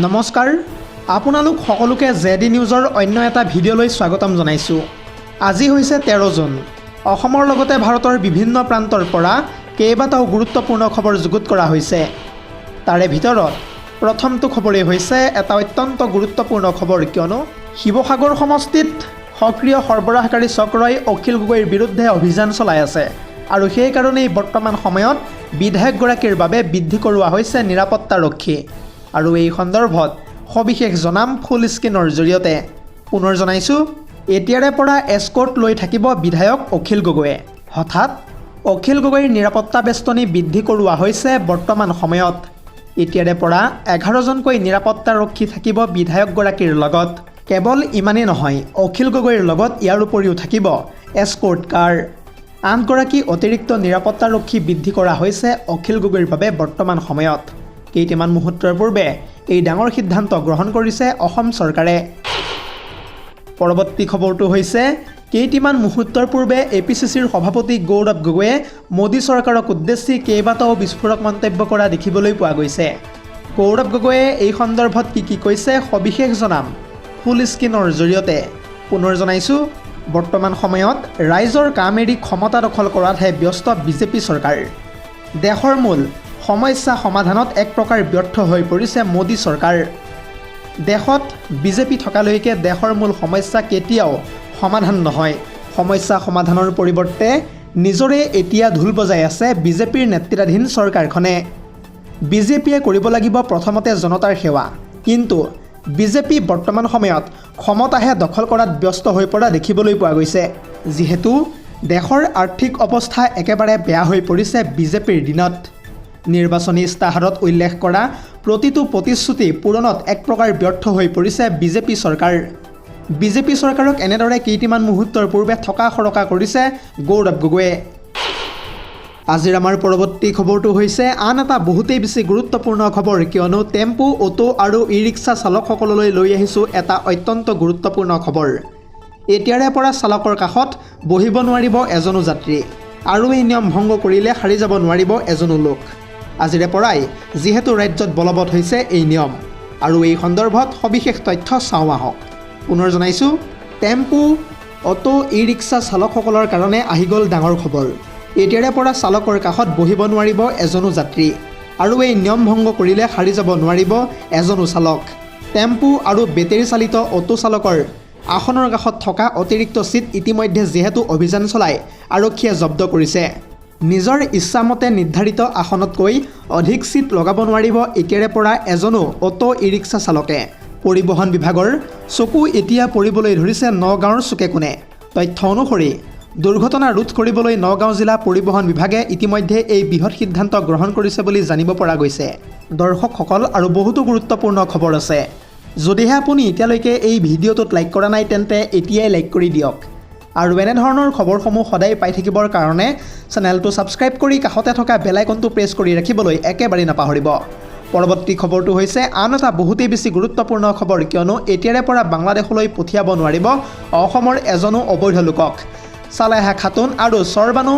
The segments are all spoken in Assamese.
নমস্কাৰ আপোনালোক সকলোকে জেডি নিউজৰ অন্য এটা ভিডিঅ'লৈ স্বাগতম জনাইছোঁ। আজি হৈছে 13 জুন। অসমৰ লগতে ভাৰতৰ বিভিন্ন প্ৰান্তৰ পৰা কেইবাটাও গুৰুত্বপূৰ্ণ খবৰ যুগুত কৰা হৈছে। তাৰে ভিতৰত প্ৰথমটো খবৰেই হৈছে এটা অত্যন্ত গুৰুত্বপূৰ্ণ খবৰ, কিয়নো শিৱসাগৰ সমষ্টিত সক্ৰিয় সৰবৰাহকাৰী চক্ৰই অখিল গগৈৰ বিৰুদ্ধে অভিযান চলাই আছে আৰু সেইকাৰণেই বৰ্তমান সময়ত বিধায়কগৰাকীৰ বাবে বৃদ্ধি কৰোৱা হৈছে নিৰাপত্তাৰক্ষী। আৰু এই সন্দৰ্ভত সবিশেষ জনাম ফুল স্ক্ৰীনৰ জৰিয়তে। পুনৰ জনাইছোঁ, এতিয়াৰে পৰা এস্কৰ্ট লৈ থাকিব বিধায়ক অখিল গগৈয়ে। হঠাৎ অখিল গগৈৰ নিৰাপত্তা বেষ্টনী বৃদ্ধি কৰোৱা হৈছে বৰ্তমান সময়ত। এতিয়াৰে পৰা 11জনকৈ নিৰাপত্তাৰক্ষী থাকিব বিধায়কগৰাকীৰ লগত। কেৱল ইমানেই নহয়, অখিল গগৈৰ লগত ইয়াৰ উপৰিও থাকিব এস্কৰ্ট কাৰ। 8গৰাকী অতিৰিক্ত নিৰাপত্তাৰক্ষী বৃদ্ধি কৰা হৈছে অখিল গগৈৰ বাবে বৰ্তমান সময়ত। কেইটামান মুহূৰ্তৰ পূৰ্বে এই ডাঙৰ সিদ্ধান্ত গ্ৰহণ কৰিছে অসম চৰকাৰে। পৰৱৰ্তী খবৰটো হৈছে, কেইটামান মুহূৰ্তৰ পূৰ্বে APCCৰ সভাপতি গৌৰৱ গগৈয়ে মোদী চৰকাৰক উদ্দেশ্যি কেইবাটাও বিস্ফোৰক মন্তব্য কৰা দেখিবলৈ পোৱা গৈছে। গৌৰৱ গগৈয়ে এই সন্দৰ্ভত কি কৈছে সবিশেষ জনাম ফুল স্ক্ৰীনৰ জৰিয়তে। পুনৰ জনাইছোঁ, বৰ্তমান সময়ত ৰাইজৰ কাম এৰি ক্ষমতা দখল কৰাতহে ব্যস্ত বিজেপি চৰকাৰ। দেশৰ মূল সমস্যা সমাধানত এক প্ৰকাৰ ব্যৰ্থ হৈ পৰিছে মোদী চৰকাৰ। দেশত বিজেপি থকালৈকে দেশৰ মূল সমস্যা কেতিয়াও সমাধান নহয়। সমস্যা সমাধানৰ পৰিৱৰ্তে নিজৰে এতিয়া ঢোল বজাই আছে বিজেপিৰ নেতৃত্বাধীন চৰকাৰখনে। বিজেপিয়ে কৰিব লাগিব প্ৰথমতে জনতাৰ সেৱা, কিন্তু বিজেপি বৰ্তমান সময়ত ক্ষমতাহে দখল কৰাত ব্যস্ত হৈ পৰা দেখিবলৈ পোৱা গৈছে। যিহেতু দেশৰ আৰ্থিক অৱস্থা একেবাৰে বেয়া হৈ পৰিছে বিজেপিৰ দিনত। নিৰ্বাচনী ইস্তাহাৰত উল্লেখ কৰা প্ৰতিটো প্ৰতিশ্ৰুতি পূৰণত এক প্ৰকাৰ ব্যৰ্থ হৈ পৰিছে বিজেপি চৰকাৰ। বিজেপি চৰকাৰক এনেদৰে কেইটামান মুহূৰ্তৰ পূৰ্বে থকা সৰকা কৰিছে গৌৰৱ গগৈয়ে। আজিৰ আমাৰ পৰৱৰ্তী খবৰটো হৈছে আন এটা বহুতেই বেছি গুৰুত্বপূৰ্ণ খবৰ, কিয়নো টেম্পু, অটো আৰু ই ৰিক্সা চালকসকললৈ লৈ আহিছোঁ এটা অত্যন্ত গুৰুত্বপূৰ্ণ খবৰ। এতিয়াৰে পৰা চালকৰ কাষত বহিব নোৱাৰিব এজনো যাত্ৰী, আৰু এই নিয়ম ভংগ কৰিলে সাৰি যাব নোৱাৰিব এজনো লোক। আজিৰে পৰাই যিহেতু ৰাজ্যত বলবৎ হৈছে এই নিয়ম, আৰু এই সন্দৰ্ভত সবিশেষ তথ্য চাওঁ আহক। পুনৰ জনাইছোঁ, টেম্পু, অটো, ই ৰিক্সা চালকসকলৰ কাৰণে আহি গ'ল ডাঙৰ খবৰ। এতিয়াৰে পৰা চালকৰ কাষত বহিব নোৱাৰিব এজনো যাত্ৰী, আৰু এই নিয়ম ভংগ কৰিলে সাৰি যাব নোৱাৰিব এজনো চালক। টেম্পু আৰু বেটেৰী চালিত অটো চালকৰ আসনৰ কাষত থকা অতিৰিক্ত চিট ইতিমধ্যে যিহেতু অভিযান চলাই আৰক্ষীয়ে জব্দ কৰিছে। নিজৰ ইচ্ছামতে নিৰ্ধাৰিত আসনতকৈ অধিক চিট লগাব নোৱাৰিব এতিয়াৰে পৰা এজনো অটো ই ৰিক্সা চালকে। পৰিবহণ বিভাগৰ চকু এতিয়া পৰিবলৈ ধৰিছে নগাঁৱৰ চুকে কোণে। তথ্য অনুসৰি দুৰ্ঘটনা ৰোধ কৰিবলৈ নগাঁও জিলা পৰিবহণ বিভাগে ইতিমধ্যে এই বৃহৎ সিদ্ধান্ত গ্ৰহণ কৰিছে বুলি জানিব পৰা গৈছে। দৰ্শকসকল, আৰু বহুতো গুৰুত্বপূৰ্ণ খবৰ আছে। যদিহে আপুনি এতিয়ালৈকে এই ভিডিঅ'টোত লাইক কৰা নাই, তেন্তে এতিয়াই লাইক কৰি দিয়ক। আৰু এনেধৰণৰ খবৰসমূহ সদায় পাই থাকিবৰ কাৰণে চেনেলটো ছাবস্ক্ৰাইব কৰি কাষতে থকা বেল আইকনটো প্ৰেছ কৰি ৰাখিবলৈ একেবাৰে নাপাহৰিব। পৰৱৰ্তী খবৰটো হৈছে আন এটা বহুতেই বেছি গুৰুত্বপূৰ্ণ খবৰ, কিয়নো এতিয়াৰে পৰা বাংলাদেশলৈ পঠিয়াব নোৱাৰিব অসমৰ এজনো অবৈধ লোকক। চালেহা খাতুন আৰু চৰবানু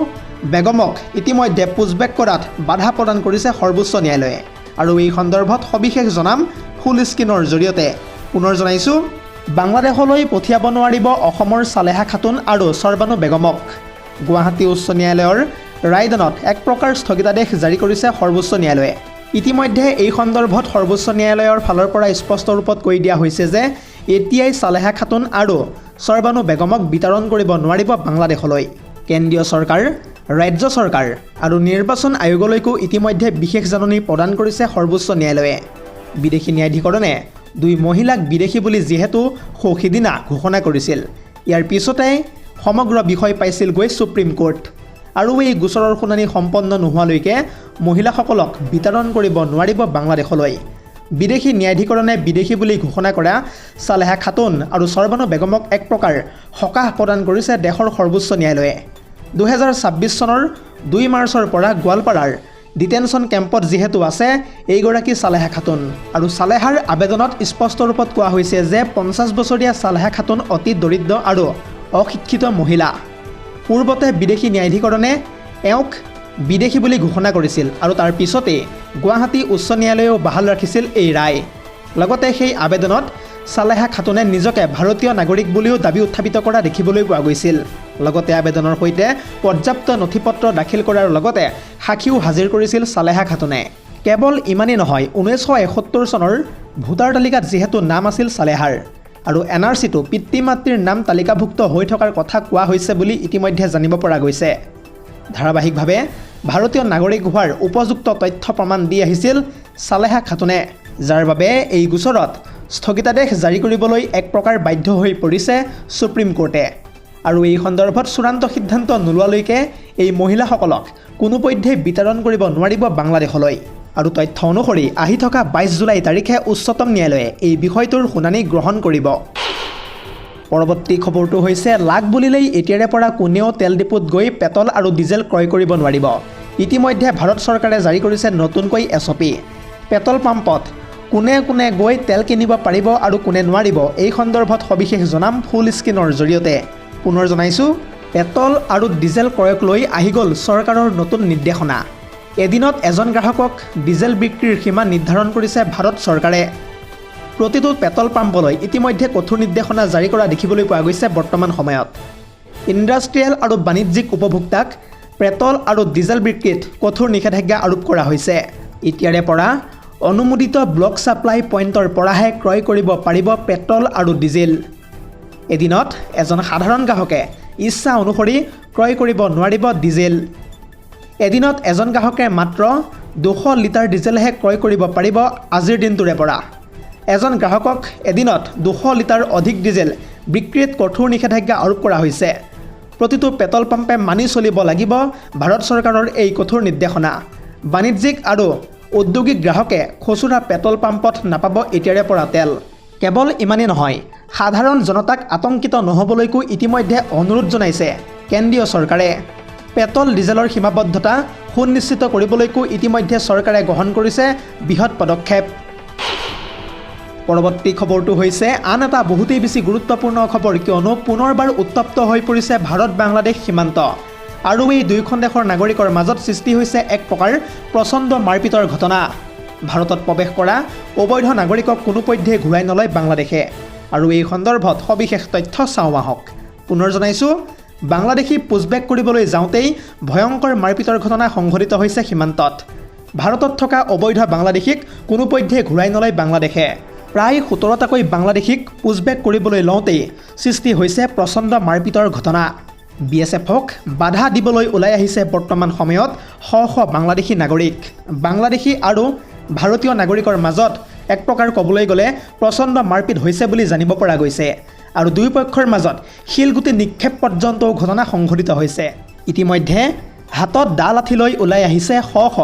বেগমক ইতিমধ্যে পুছবেক কৰাত বাধা প্ৰদান কৰিছে সৰ্বোচ্চ ন্যায়ালয়ে, আৰু এই সন্দৰ্ভত সবিশেষ জনাম ফুল স্ক্ৰীনৰ জৰিয়তে। পুনৰ জনাইছোঁ, বাংলাদেশলৈ পঠিয়াব নোৱাৰিব অসমৰ চালেহা খাতুন আৰু চৰবানু বেগমক। গুৱাহাটী উচ্চ ন্যায়ালয়ৰ ৰায়দানত এক প্ৰকাৰ স্থগিতাদেশ জাৰি কৰিছে সৰ্বোচ্চ ন্যায়ালয়ে। ইতিমধ্যে এই সন্দৰ্ভত সৰ্বোচ্চ ন্যায়ালয়ৰ ফালৰ পৰা স্পষ্ট ৰূপত কৈ দিয়া হৈছে যে এতিয়াই চালেহা খাতুন আৰু চৰবানু বেগমক বিতৰণ কৰিব নোৱাৰিব বাংলাদেশলৈ। কেন্দ্ৰীয় চৰকাৰ, ৰাজ্য চৰকাৰ আৰু নিৰ্বাচন আয়োগলৈকো ইতিমধ্যে বিশেষ জাননী প্ৰদান কৰিছে সৰ্বোচ্চ ন্যায়ালয়ে। বিদেশী ন্যায়াধিকৰণে দুই মহিলাক বিদেশী বুলি যিহেতু সিদিনা ঘোষণা কৰিছিল, ইয়াৰ পিছতে সমগ্ৰ বিষয় পাইছিল গৈ ছুপ্ৰিম কোৰ্ট, আৰু এই গোচৰৰ শুনানি সম্পন্ন নোহোৱালৈকে মহিলাসকলক বিতৰণ কৰিব নোৱাৰিব বাংলাদেশলৈ। বিদেশী ন্যায়াধিকৰণে বিদেশী বুলি ঘোষণা কৰা চালেহা খাতুন আৰু চৰবানু বেগমক এক প্ৰকাৰ সকাহ প্ৰদান কৰিছে দেশৰ সৰ্বোচ্চ ন্যায়ালয়ে। 2026 চনৰ 2 মাৰ্চৰ পৰা গোৱালপাৰাৰ ডিটেনশ্যন কেম্পত যিহেতু আছে এইগৰাকী চালেহা খাতুন, আৰু চালেহাৰ আবেদনত স্পষ্ট ৰূপত কোৱা হৈছে যে 50 বছৰীয়া চালেহা খাতুন অতি দৰিদ্ৰ আৰু অশিক্ষিত মহিলা। পূৰ্বতে বিদেশী ন্যায়াধিকৰণে এওঁক বিদেশী বুলি ঘোষণা কৰিছিল, আৰু তাৰ পিছতে গুৱাহাটী উচ্চ ন্যায়ালয়েও বাহাল ৰাখিছিল এই ৰায়। লগতে সেই আবেদনত সালেহা খাতুনে নিজকে ভাৰতীয় নাগৰিক বুলিও দাবী উত্থাপিত কৰা দেখিবলৈ পোৱা গৈছিল। লগতে আবেদনৰ সৈতে পৰ্যাপ্ত নথিপত্ৰ দাখিল কৰাৰ লগতে সাক্ষীও হাজিৰ কৰিছিল সালেহা খাতুনে। কেৱল ইমানেই নহয়, 1971 চনৰ ভোটাৰ তালিকাত যিহেতু নাম আছিল সালেহাৰ আৰু NRCটো পিতৃ মাতৃৰ নাম তালিকাভুক্ত হৈ থকাৰ কথা কোৱা হৈছে বুলি ইতিমধ্যে জানিব পৰা গৈছে। ধাৰাবাহিকভাৱে ভাৰতীয় নাগৰিক হোৱাৰ উপযুক্ত তথ্য প্ৰমাণ দি আহিছিল সালেহা খাতুনে, যাৰ বাবে এই গোচৰত স্থগিতাদেশ জাৰি কৰিবলৈ এক প্ৰকাৰ বাধ্য হৈ পৰিছে সুপ্ৰিম কোৰ্টে। আৰু এই সন্দৰ্ভত চূড়ান্ত সিদ্ধান্ত নোলোৱালৈকে এই মহিলাসকলক কোনোপধ্যেই বিতৰণ কৰিব নোৱাৰিব বাংলাদেশলৈ। আৰু তথ্য অনুসৰি আহি থকা 22 জুলাই তাৰিখে উচ্চতম ন্যায়ালয়ে এই বিষয়টোৰ শুনানি গ্ৰহণ কৰিব। পৰৱৰ্তী খবৰটো হৈছে লাগ বুলিলেই এতিয়াৰে পৰা কোনেও তেল ডিপুত গৈ পেট্ৰল আৰু ডিজেল ক্ৰয় কৰিব নোৱাৰিব। ইতিমধ্যে ভাৰত চৰকাৰে জাৰি কৰিছে নতুনকৈ SOP। পেট্ৰল পাম্পত কোনে কোনে গৈ তেল কিনিব পাৰিব আৰু কোনে নোৱাৰিব, এই সন্দৰ্ভত সবিশেষ জনাম ফুল স্ক্ৰীনৰ জৰিয়তে। পুনৰ জনাইছোঁ, পেট্ৰল আৰু ডিজেল ক্ৰয়ক লৈ আহি গ'ল চৰকাৰৰ নতুন নিৰ্দেশনা। এদিনত এজন গ্ৰাহকক ডিজেল বিক্ৰীৰ সীমা নিৰ্ধাৰণ কৰিছে ভাৰত চৰকাৰে। প্ৰতিটো পেট্ৰল পাম্পলৈ ইতিমধ্যে কঠোৰ নিৰ্দেশনা জাৰি কৰা দেখিবলৈ পোৱা গৈছে বৰ্তমান সময়ত। ইণ্ডাষ্ট্ৰিয়েল আৰু বাণিজ্যিক উপভোক্তাক পেট্ৰল আৰু ডিজেল বিক্ৰীত কঠোৰ নিষেধাজ্ঞা আৰোপ কৰা হৈছে। এতিয়াৰে পৰা অনুমোদিত ব্লক ছাপ্লাই পইণ্টৰ পৰাহে ক্ৰয় কৰিব পাৰিব পেট্ৰল আৰু ডিজেল। এদিনত এজন সাধাৰণ গ্ৰাহকে ইচ্ছা অনুসৰি ক্ৰয় কৰিব নোৱাৰিব ডিজেল। এদিনত এজন গ্ৰাহকে মাত্ৰ 200 লিটাৰ ডিজেলহে ক্ৰয় কৰিব পাৰিব আজিৰ দিনটোৰে পৰা। এজন গ্ৰাহকক এদিনত 200 লিটাৰ অধিক ডিজেল বিক্ৰীত কঠোৰ নিষেধাজ্ঞা আৰোপ কৰা হৈছে। প্ৰতিটো পেট্ৰল পাম্পে মানি চলিব লাগিব ভাৰত চৰকাৰৰ এই কঠোৰ নিৰ্দেশনা। বাণিজ্যিক আৰু ঔদ্যোগিক গ্ৰাহকে খুচুৰা পেট্ৰল পাম্পত নাপাব এতিয়াৰে পৰা তেল। কেৱল ইমানেই নহয়, সাধাৰণ জনতাক আতংকিত নহ'বলৈকো ইতিমধ্যে অনুৰোধ জনাইছে কেন্দ্ৰীয় চৰকাৰে। পেট্ৰল ডিজেলৰ সীমাবদ্ধতা সুনিশ্চিত কৰিবলৈকো ইতিমধ্যে চৰকাৰে গ্ৰহণ কৰিছে বৃহৎ পদক্ষেপ। পৰৱৰ্তী খবৰটো হৈছে আন এটা বহুতেই বেছি গুৰুত্বপূৰ্ণ খবৰ, কিয়নো পুনৰবাৰ উত্তপ্ত হৈ পৰিছে ভাৰত বাংলাদেশ সীমান্ত। আৰু এই দুয়োখন দেশৰ নাগৰিকৰ মাজত সৃষ্টি হৈছে এক প্ৰকাৰ প্ৰচণ্ড মাৰপিটৰ ঘটনা। ভাৰতত প্ৰৱেশ কৰা অবৈধ নাগৰিকক কোনোপধ্যেই ঘূৰাই নলয় বাংলাদেশে। আৰু এই সন্দৰ্ভত সবিশেষ তথ্য চাওঁ আহক। পুনৰ জনাইছোঁ, বাংলাদেশী পুছবেক কৰিবলৈ যাওঁতেই ভয়ংকৰ মাৰপিটৰ ঘটনা সংঘটিত হৈছে সীমান্তত। ভাৰতত থকা অবৈধ বাংলাদেশীক কোনোপধ্যেই ঘূৰাই নলয় বাংলাদেশে। প্ৰায় 17টাকৈ বাংলাদেশীক পুছবেক কৰিবলৈ লওঁতেই সৃষ্টি হৈছে প্ৰচণ্ড মাৰপিটৰ ঘটনা। BSFক বাধা দিবলৈ ওলাই আহিছে বৰ্তমান সময়ত শ শ বাংলাদেশী নাগৰিক। বাংলাদেশী আৰু ভাৰতীয় নাগৰিকৰ মাজত এক প্ৰকাৰ ক'বলৈ গ'লে প্ৰচণ্ড মাৰপিট হৈছে বুলি জানিব পৰা গৈছে। আৰু দুয়ো পক্ষৰ মাজত শিলগুটি নিক্ষেপ পৰ্যন্তও ঘটনা সংঘটিত হৈছে। ইতিমধ্যে হাতত দা লাঠি লৈ ওলাই আহিছে শ শ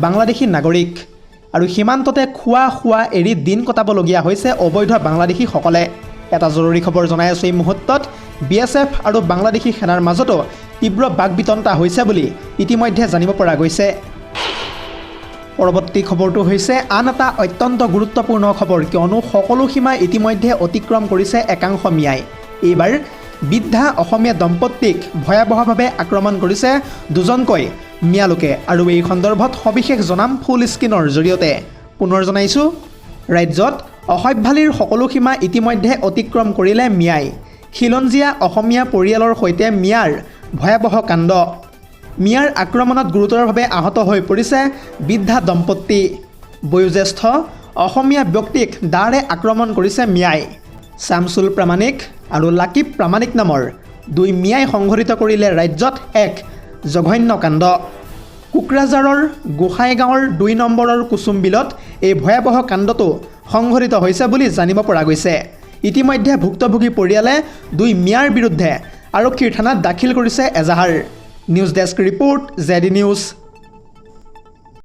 বাংলাদেশী নাগৰিক। আৰু সীমান্ততে খোৱা এৰি দিন কটাবলগীয়া হৈছে অবৈধ বাংলাদেশীসকলে। এটা জৰুৰী খবৰ জনাই আছোঁ, এই মুহূৰ্তত BSF আৰু বাংলাদেশী সেনাৰ মাজতো তীব্ৰ বাকবিতণ্ডা হৈছে বুলি ইতিমধ্যে জানিব পৰা গৈছে। পৰৱৰ্তী খবৰটো হৈছে আন এটা অত্যন্ত গুৰুত্বপূৰ্ণ খবৰ, কিয়নো সকলো সীমা ইতিমধ্যে অতিক্ৰম কৰিছে একাংশ মিয়াই। এইবাৰ বৃদ্ধা অসমীয়া দম্পতীক ভয়াৱহভাৱে আক্ৰমণ কৰিছে দুজনকৈ মিয়ালোকে। আৰু এই সন্দৰ্ভত সবিশেষ জনাম ফুল স্ক্ৰীনৰ জৰিয়তে। পুনৰ জনাইছোঁ, ৰাজ্যত অসভ্যালীৰ সকলো সীমা ইতিমধ্যে অতিক্ৰম কৰিলে মিয়াই। খিলঞ্জীয়া অসমীয়া পৰিয়ালৰ সৈতে মিয়াৰ ভয়াৱহ কাণ্ড। মিয়াৰ আক্ৰমণত গুৰুতৰভাৱে আহত হৈ পৰিছে বৃদ্ধা দম্পতী। বয়োজ্যেষ্ঠ অসমীয়া ব্যক্তিক দাৰে আক্ৰমণ কৰিছে মিয়াই। শামছুল প্ৰামাণিক আৰু লাকিব প্ৰামাণিক নামৰ দুই মিয়াই সংঘটিত কৰিলে ৰাজ্যত এক জঘন্য কাণ্ড। কোকৰাঝাৰৰ গোসাইগাঁৱৰ 2 নম্বৰৰ কুচুম বিলত এই ভয়াৱহ কাণ্ডটো সংঘটিত হৈছে বুলি জানিব পৰা গৈছে। ইতিমধ্যে ভুক্তভোগী পৰিয়ালে দুই মিয়াৰ বিৰুদ্ধে আৰক্ষীৰ থানাত দাখিল কৰিছে এজাহাৰ। News desk report, ZD news.